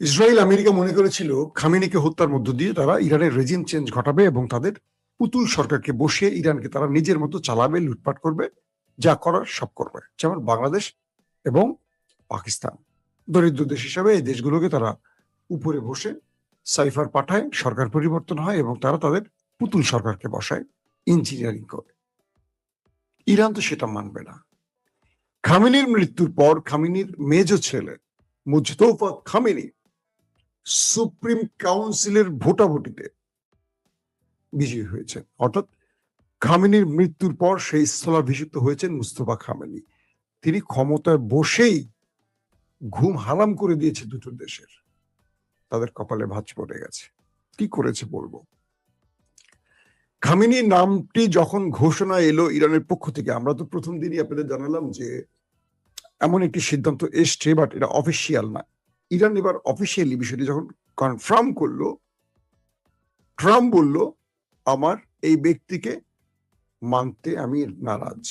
Israel America মনে করেছিল খামেনিকে হত্যার মধ্য দিয়ে তারা ইরানের রেজিম চেঞ্জ ঘটাবে এবং তাদের পুতুল সরকারকে বসিয়ে ইরানকে তারা নিজের মতো চালাবে, লুটপাট করবে, যা করার সব করবে। যেমন বাংলাদেশ এবং পাকিস্তান দরিদ্র দেশ হিসাবে এই দেশগুলোকে তারা উপরে বসে সাইফার পাঠায়, সরকার পরিবর্তন হয় এবং তারা তাদের পুতুল সরকারকে বসায়, ইঞ্জিনিয়ারিং করে। ইরান তো সেটা মানবে না। খামেনির মৃত্যুর পর খামেনির মেজ ছেলে মুজতফা খামেনি সুপ্রিম কাউন্সিলের ভোটাভুটিতে বিজয়ী হয়েছেন। অর্থাৎ খামেনির মৃত্যুর পর সেই স্থলাভিষিক্ত হয়েছেন মুস্তফা খামেনি। তিনি ক্ষমতায় বসেই ঘুম হারাম করে দিয়েছে দুটো দেশের, তাদের কপালে ভাঁজ পড়ে গেছে। কি করেছে বলবো। খামেনি নামটি যখন ঘোষণা এলো ইরানের পক্ষ থেকে, আমরা তো প্রথম দিনই আপনাদের জানালাম যে এমন একটি সিদ্ধান্ত এসছে, বাট এটা অফিসিয়াল না। ইরান এবার অফিসিয়ালি বিষয়টি যখন কনফার্ম করলো, ট্রাম্প বলল আমার এই ব্যক্তিকে মানতে আমি নারাজ।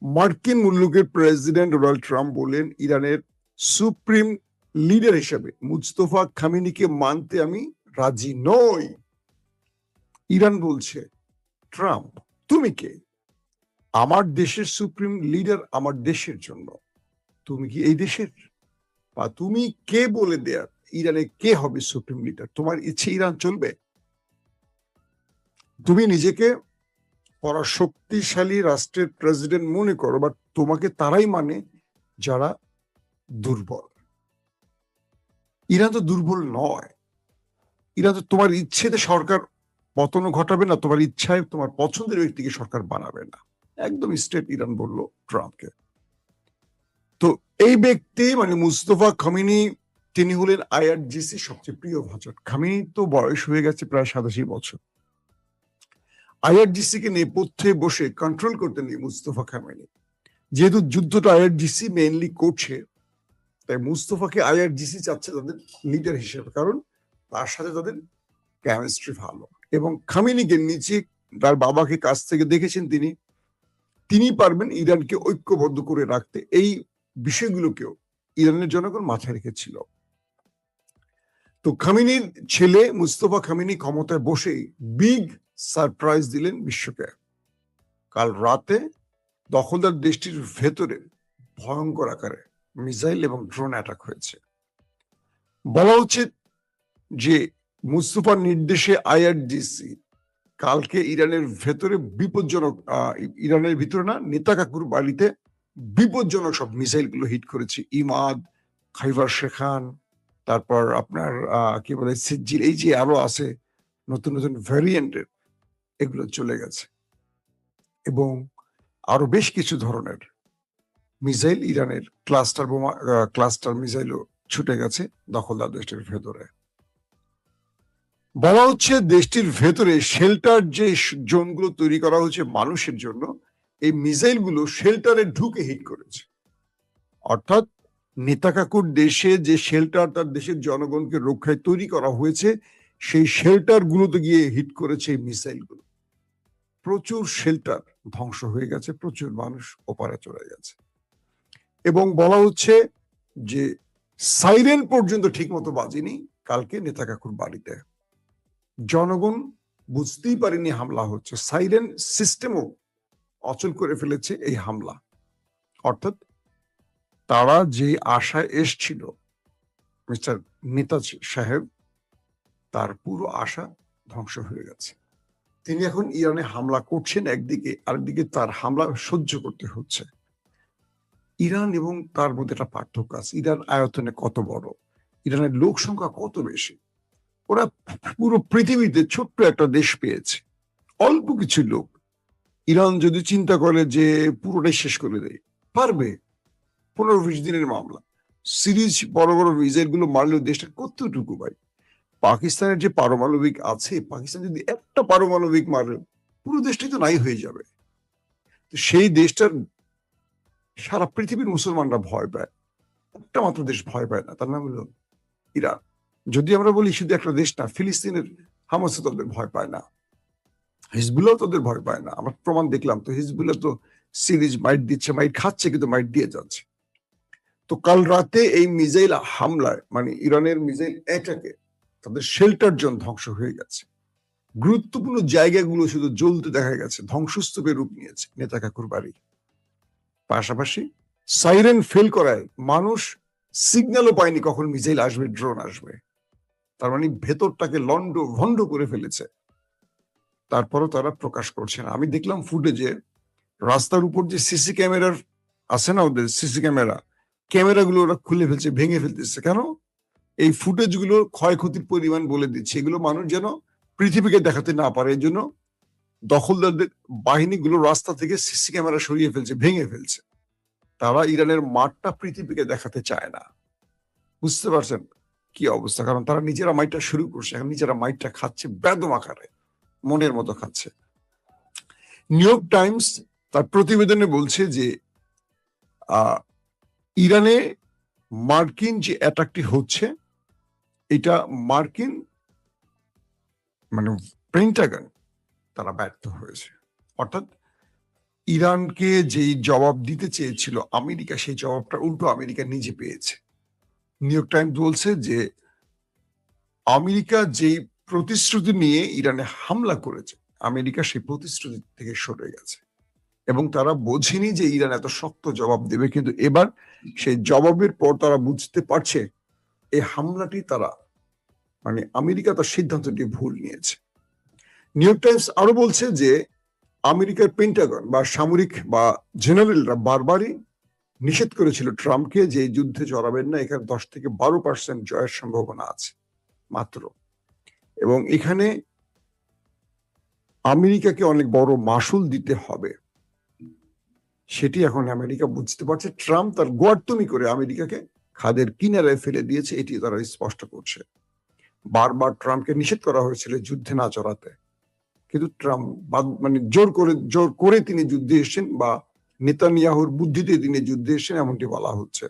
মার্কিন মুলুকের প্রেসিডেন্ট ডোনাল্ড ট্রাম্প বললেন ইরানের সুপ্রিম লিডার হিসেবে মুস্তফা খামেনিকে মানতে আমি রাজি নই। ইরান বলছে ট্রাম্প তুমি কে? আমার দেশের সুপ্রিম লিডার আমার দেশের জন্য, তুমি কি এই দেশের? বা তুমি কে বলে দেয়ার ইরানে কে হবে সুপ্রিম লিডার? তোমার ইচ্ছে ইরান চলবে? তুমি নিজেকে পরাশক্তিশালী রাষ্ট্রের প্রেসিডেন্ট মনে করো, বাট তোমাকে তারাই মানে যারা দুর্বল। ইরান তো দুর্বল নয়। ইরান তো তোমার ইচ্ছেতে সরকার পতন ঘটাবে না, তোমার ইচ্ছায় তোমার পছন্দের ব্যক্তিকে সরকার বানাবে না। একদম স্ট্রেট ইরান বলল ট্রাম্পকে। তো এই ব্যক্তি মানে মুস্তফা খামেনি, তিনি হলেন আইআরজিসি সবচেয়ে প্রিয় ভাজন। খামেনি তো বয়স হয়ে গেছে প্রায় 87 বছর। আইআরজিসি কে নেপথ্যে বসে কন্ট্রোল করতেন এই মুস্তফা খামেনি। যেহেতু যুদ্ধটা আইআরজিসি মেইনলি করছে, তাই মুস্তফাকে আইআরজিসি চাচ্ছে তাদের লিডার হিসেবে, কারণ তার সাথে তাদের কেমিস্ট্রি ভালো। এবং খামেনিকে নিচে তার বাবাকে কাছ থেকে দেখেছেন তিনি পারবেন ইরানকে ঐক্যবদ্ধ করে রাখতে। এই বিষয়গুলোকেও ইরানের জনগণ মাথায় রেখেছিল। তো খামেনির ছেলে মুস্তফা খামেনি ক্ষমতায় বসেই বিগ সারপ্রাইজ দিলেন বিশ্বকে। কাল রাতে দখলদার দেশটির ভেতরে ভয়ঙ্কর আকারে মিসাইল এবং ড্রোন অ্যাটাক হয়েছে। বলা হচ্ছে যে মুস্তফার নির্দেশে আইআরজিসি কালকে ইরানের ভেতরে বিপজ্জনক, ইরানের ভিতরে না, নেতা কাকুর বাড়িতে বিপজ্জনক সব মিসাইল গুলো হিট করেছে। ইমাদ, খাইবার শেখান, তারপর আপনার কি বলে সিজ্জিল, এই যে আরো আছে নতুন নতুন ভ্যারিয়েন্টের, এগুলো চলে গেছে। এবং আরো বেশ কিছু ধরনের মিসাইল, ইরানের ক্লাস্টার বোমা, ক্লাস্টার মিসাইলও ছুটে গেছে দখলদার দেশটির ভেতরে। বলা হচ্ছে দেশটির ভেতরে শেল্টার যে জোনগুলো তৈরি করা হচ্ছে মানুষের জন্য, এই মিসাইল গুলো শেল্টারে ঢুকে হিট করেছে। অর্থাৎ নেতা কাকুর দেশে যে শেল্টার তার দেশের জনগণকে রক্ষায় তৈরি করা হয়েছে, সেই শেল্টার গুলোতে গিয়ে হিট করেছে এই মিসাইল গুলো। প্রচুর শেল্টার ধ্বংস হয়ে গেছে, প্রচুর মানুষ ওপারে চলে গেছে। এবং বলা হচ্ছে যে সাইরেন পর্যন্ত ঠিক মতো বাজেনি কালকে নেতা কাকুর বাড়িতে। জনগণ বুঝতেই পারেনি হামলা হচ্ছে, সাইরেন সিস্টেমও অচল করে ফেলেছে এই হামলা। অর্থাৎ তারা যে আশায় এসছিল মিস্টার নেতাজি সাহেব, তার পুরো আশা ধ্বংস হয়ে গেছে। তিনি এখন ইরানে হামলা করছেন একদিকে, আরেকদিকে তার হামলা সহ্য করতে হচ্ছে। ইরান এবং তার মধ্যে একটা পার্থক্য আছে। ইরান আয়তনে কত বড়, ইরানের লোক সংখ্যা কত বেশি। ওরা পুরো পৃথিবীতে ছোট্ট একটা দেশ পেয়েছে, অল্প কিছু লোক। ইরান যদি চিন্তা করে যে পুরোটাই শেষ করে দেয়, পারবে। 15-20 দিনের মামলা, সিরিজ বড় বড় মিসাইল গুলো মারলেও দেশটা কতটুকু ভাই। পাকিস্তানের যে পারমাণবিক আছে, পাকিস্তান যদি একটা পারমাণবিক মারে পুরো দেশটাই তো নাই হয়ে যাবে। তো সেই দেশটার সারা পৃথিবীর মুসলমানরা ভয় পায়, একটা মাত্র দেশ ভয় পায় না, তার নাম হলো ইরান। যদি আমরা বলি শুধু একটা দেশ না, ফিলিস্তিনের হামাসও তাদের ভয় পায় না, হিজবুল্লাহ তাদের ভয় পায় না। আমরা প্রমাণ দেখলাম তো, হিজবুল্লাহ তো সিরিজ মাইট দিচ্ছে, মাইট খাচ্ছে, কিন্তু মাইট দিয়ে যাচ্ছে। তো কাল রাতে এই মিসাইল হামলায় মানে ইরানের মিসাইল অ্যাটাকে তাদের শেল্টার জোন ধ্বংস হয়ে গেছে, গুরুত্বপূর্ণ জায়গাগুলো শুধু জ্বলতে দেখা গেছে, ধ্বংসস্তূপে রূপ নিয়েছে নেতা কাকুর বাড়ি। পাশাপাশি সাইরেন ফেল করায় মানুষ সিগন্যালও পায়নি কখন মিসাইল আসবে, ড্রোন আসবে। তার মানে ভেতরটাকে লন্ড ভন্ড করে ফেলেছে। তারপরও তারা প্রকাশ করছে না। আমি দেখলাম ফুটেজে রাস্তার উপর যে সিসি ক্যামেরার আছে না, ওদের সিসি ক্যামেরাগুলো ওরা খুলে ফেলছে, ভেঙে ফেলতেছে। কেন? এই ফুটেজগুলো ক্ষয়ক্ষতির পরিমাণ বলে দিচ্ছে, এগুলো মানুষ যেন পৃথিবীকে দেখাতে না পারে। এই জন্য দখলদারদের বাহিনীগুলো রাস্তা থেকে সিসি ক্যামেরা সরিয়ে ফেলছে, ভেঙে ফেলছে। তারা ইরানের মাঠটা পৃথিবীকে দেখাতে চায় না। বুঝতে পারছেন কি অবস্থা? কারণ তারা নিজেরা মাইটটা শুরু করছে, এখন নিজেরা মাইটটা খাচ্ছে বেদম আকারে, মনের মতো খাচ্ছে। নিউ ইয়র্ক টাইমস তার প্রতিবেদনে বলছে যে ইরানে মার্কিন যে অ্যাটাকটি হচ্ছে এটা মার্কিন মানে পেন্টাগন তারা ব্যর্থ হয়েছে। অর্থাৎ ইরানকে যেই জবাব দিতে চেয়েছিল আমেরিকা, সেই জবাবটা উল্টো আমেরিকা নিজে পেয়েছে। নিউ ইয়র্ক টাইমস বলছে যে আমেরিকা যেই প্রতিশ্রুতি নিয়ে ইরানে হামলা করেছে, আমেরিকা সেই প্রতিশ্রুতি থেকে সরে গেছে এবং তারা বোঝেনি যে ইরান এত শক্ত জবাব দেবে। কিন্তু এবার সেই জবাবের পর তারা বুঝতে পারছে এই হামলাটি তারা মানে আমেরিকা তার সিদ্ধান্তটি ভুল নিয়েছে। নিউ ইয়র্ক টাইমস আরো বলছে যে আমেরিকার পেন্টাগন বা সামরিক বা জেনারেলরা বারবারই নিষেধ করেছিল ট্রাম্পকে যে এই যুদ্ধে জড়াবেন না, এখানে 10 থেকে 12% জয়ের সম্ভাবনা আছে মাত্র। এবং এখানে আমেরিকাকে অনেক বড় মাসুল দিতে হবে, সেটি এখন আমেরিকা বুঝতে পারছে। ট্রাম্প তার গোয়ার্তুমি করে আমেরিকাকে খাদের কিনারায় ফেলে দিয়েছে, এটি তারা স্পষ্ট করছে। বারবার ট্রাম্পকে নিষেধ করা হয়েছিল যুদ্ধে না জড়াতে, কিন্তু ট্রাম্প মানে জোর করে তিনি যুদ্ধে এসেছেন বা নেতানিয়াহুর বুদ্ধিতে তিনি যুদ্ধে এসেছেন এমনটি বলা হচ্ছে।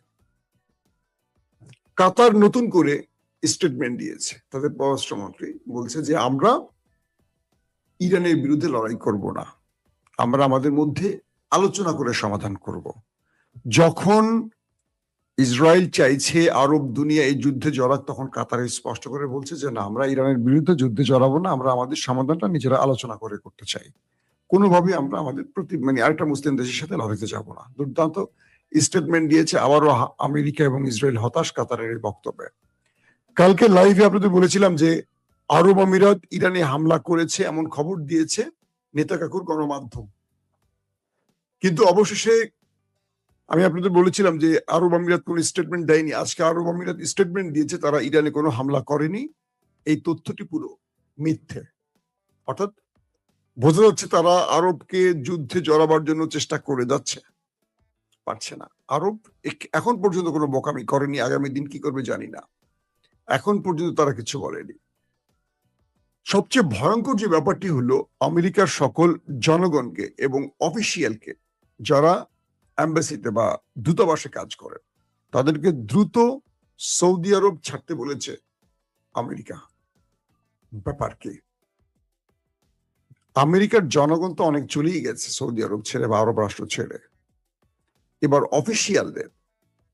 কাতার নতুন করে স্টেটমেন্ট দিয়েছে, তাদের পররাষ্ট্রমন্ত্রী বলছে যে আমরা ইরানের বিরুদ্ধে লড়াই করব না, আমরা আমাদের মধ্যে আলোচনা করে সমাধান করব। যখন ইসরায়েল চাইছে আরব দুনিয়া এই যুদ্ধে জড়াক, তখন কাতার স্পষ্ট করে বলছে যে না, আমরা ইরানের বিরুদ্ধে যুদ্ধে জড়াবো না, আমরা আমাদের সমাধানটা নিজেরা আলোচনা করে করতে চাই, কোনোভাবে আমরা আমাদের মানে আরেকটা মুসলিম দেশের সাথে লড়াইতে যাব না। দুর্দান্ত স্টেটমেন্ট দিয়েছে। আবারও আমেরিকা এবং ইসরায়েল হতাশ কাতারের এই বক্তব্যে। কালকে লাইভে আপনাদের বলেছিলাম যে আরব আমিরাত ইরানে হামলা করেছে এমন খবর দিয়েছে নেতা কাকুর গণমাধ্যম, কিন্তু অবশেষে আমি আপনাদের বলেছিলাম যে আরব আমিরাত কোন স্টেটমেন্ট দেয়নি। আজকে আরব আমিরাত স্টেটমেন্ট দিয়েছে তারা ইরানে কোনো হামলা করেনি। এই তথ্যটি পুরো মিথ্যে। অর্থাৎ বোঝা যাচ্ছে তারা আরবকে যুদ্ধে জড়াবার জন্য চেষ্টা করে যাচ্ছে, পারছে না। আরব এখন পর্যন্ত কোনো বোকামি করেনি, আগামী দিন কি করবে জানি না, এখন পর্যন্ত তারা কিছু বলেনি। সবচেয়ে ভয়ঙ্কর যে ব্যাপারটি হলো আমেরিকার সকল জনগণকে এবং অফিসিয়ালকে যারা অ্যাম্বাসিতে বা দূতাবাসে কাজ করে তাদেরকে দ্রুত সৌদি আরব ছাড়তে বলেছে আমেরিকা। ব্যাপার কি? আমেরিকার জনগণ তো অনেক চলেই গেছে সৌদি আরব ছেড়ে বা আরব রাষ্ট্র ছেড়ে, এবার অফিসিয়ালদের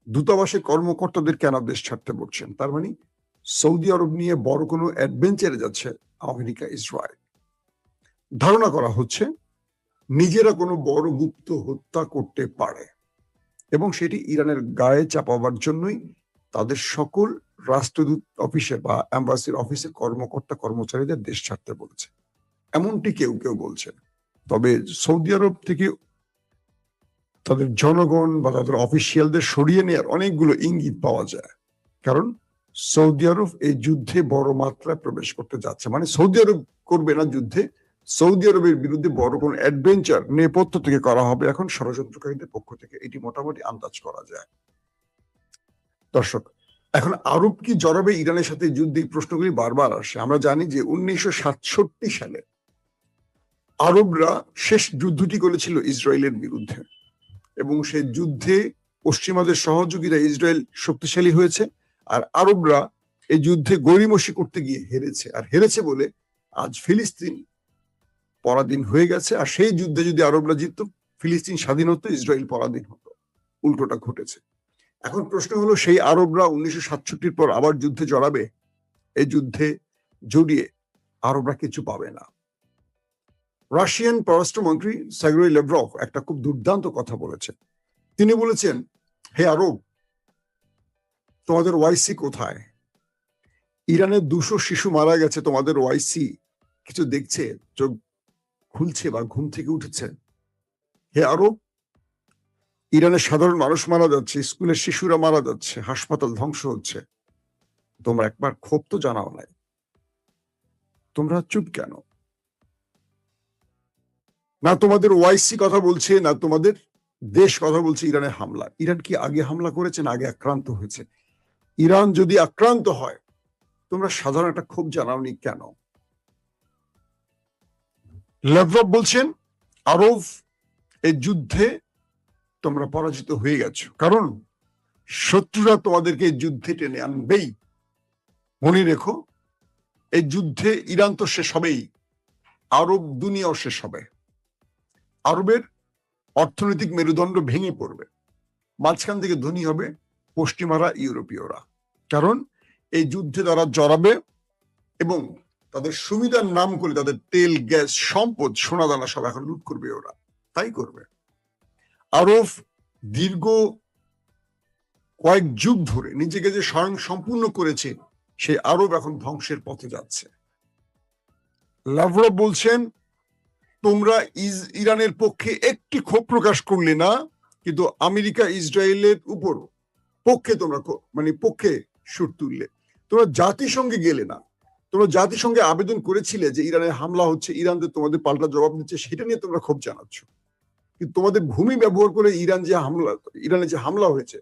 দূতাবাসে কর্মকর্তাদের কেন দেশ ছাড়তে বলছেন? তার মানে সৌদি আরব নিয়ে বড় কোনো অ্যাডভেঞ্চারে যাচ্ছে আমেরিকা ইসরায়েল। ধারণা করা হচ্ছে নিজেরা কোনো বড় গুপ্ত হত্যা করতে পারে এবং সেটি ইরানের গায়ে চাপাবার জন্যই তাদের সকল রাষ্ট্রদূত অফিসে বা অ্যাম্বাসির অফিসে কর্মকর্তা কর্মচারীদের দেশ ছাড়তে বলেছে, এমনটি কেউ কেউ বলছেন। তবে সৌদি আরব থেকে তাদের জনগণ বা তাদের অফিসিয়ালদের সরিয়ে নেওয়ার অনেকগুলো ইঙ্গিত পাওয়া যায়, কারণ সৌদি আরব এই যুদ্ধে বড় মাত্রায় প্রবেশ করতে যাচ্ছে। মানে সৌদি আরব করবে না যুদ্ধে, সৌদি আরবের বিরুদ্ধে বড় কোন অ্যাডভেঞ্চার নেপথ্য থেকে করা হবে এখন ষড়যন্ত্রকারীদের পক্ষ থেকে, এটি মোটামুটি আন্দাজ করা যায়। দর্শক, এখন আরব কি জড়াবে ইরানের সাথে যুদ্ধে? এই প্রশ্নগুলি বারবার আসে। আমরা জানি যে 1967 সালে আরবরা শেষ যুদ্ধটি করেছিল ইসরায়েলের বিরুদ্ধে এবং সেই যুদ্ধে পশ্চিমাদের সহযোগিতা ইসরায়েল শক্তিশালী হয়েছে, আর আরবরা এই যুদ্ধে গড়িমসি করতে গিয়ে হেরেছে। আর হেরেছে বলে আজ ফিলিস্তিন পরাধীন হয়ে গেছে। আর সেই যুদ্ধে যদি আরবরা জিতত, ফিলিস্তিন স্বাধীন হতো, ইসরায়েল পরাধীন হতো। উল্টোটা ঘটেছে। এখন প্রশ্ন হলো, সেই আরবরা 1967 পর আবার যুদ্ধে জড়াবে? এই যুদ্ধে জড়িয়ে আরবরা কিছু পাবে না। রাশিয়ান পররাষ্ট্রমন্ত্রী সার্গেই ল্যাভরভ একটা খুব দুর্দান্ত কথা বলেছেন। তিনি বলেছেন, হে আরব, তোমাদের ওয়াইসি কোথায়? ইরানের 200 শিশু মারা গেছে, তোমাদের ওয়াইসি কিছু দেখছে? চোখ খুলছে বা ঘুম থেকে উঠেছে? হে আরব, ইরানের সাধারণ মানুষ মারা যাচ্ছে, স্কুলের শিশুরা মারা যাচ্ছে, হাসপাতাল ধ্বংস হচ্ছে, তোমরা একবার ক্ষোভ তো জানাও নাই? তোমরা চুপ কেন? না তোমাদের ওয়াইসি কথা বলছে, না তোমাদের দেশ কথা বলছে ইরানের হামলা। ইরান কি আগে হামলা করেছে না আগে আক্রান্ত হয়েছে? ইরান যদি আক্রান্ত হয়, তোমরা সাধারণ একটা ক্ষোভ জানাওনি কেন? ল্যাভরভ বলছেন, আরব এই যুদ্ধে তোমরা পরাজিত হয়ে গেছো, কারণ শত্রুরা তোমাদেরকে এই যুদ্ধে টেনে আনবেই। মনে রেখো, এই যুদ্ধে ইরান তো শেষ হবেই, আরব দুনিয়াও শেষ হবে। আরবের অর্থনৈতিক মেরুদণ্ড ভেঙে পড়বে, মাঝখান থেকে ধনী হবে পশ্চিমারা, ইউরোপীয়রা। কারণ এই যুদ্ধে তারা জড়াবে এবং তাদের সুবিধার নাম করে তাদের তেল, গ্যাস, সম্পদ, সোনাদানা সব এখন লুট করবে ওরা। তাই করবে। আরব দীর্ঘ কয়েক যুগ ধরে নিজেকে যে স্বয়ং সম্পূর্ণ করেছে, সেই আরব এখন ধ্বংসের পথে যাচ্ছে। লাভরভ বলছেন, তোমরা ইরানের পক্ষে একটি ক্ষোভ প্রকাশ করলে না, কিন্তু আমেরিকা ইসরায়েলের উপর পক্ষে তোমরা পক্ষে সুর তুললে। তোমরা জাতিসংঘে গেলে না। তোমরা জাতিসংঘে আবেদন করেছিলে যে ইরানের হামলা হচ্ছে, ইরান যে তোমাদের পাল্টা জবাব দিচ্ছে, সেটা নিয়ে তোমরা ক্ষোভ জানাচ্ছ। কিন্তু তোমাদের ভূমি ব্যবহার করে ইরানে যে হামলা হয়েছে,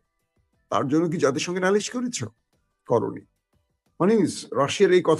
তার জন্য কি জাতিসংঘে নালিশ করেছ? করনি। মানে রাশিয়ার এই কথা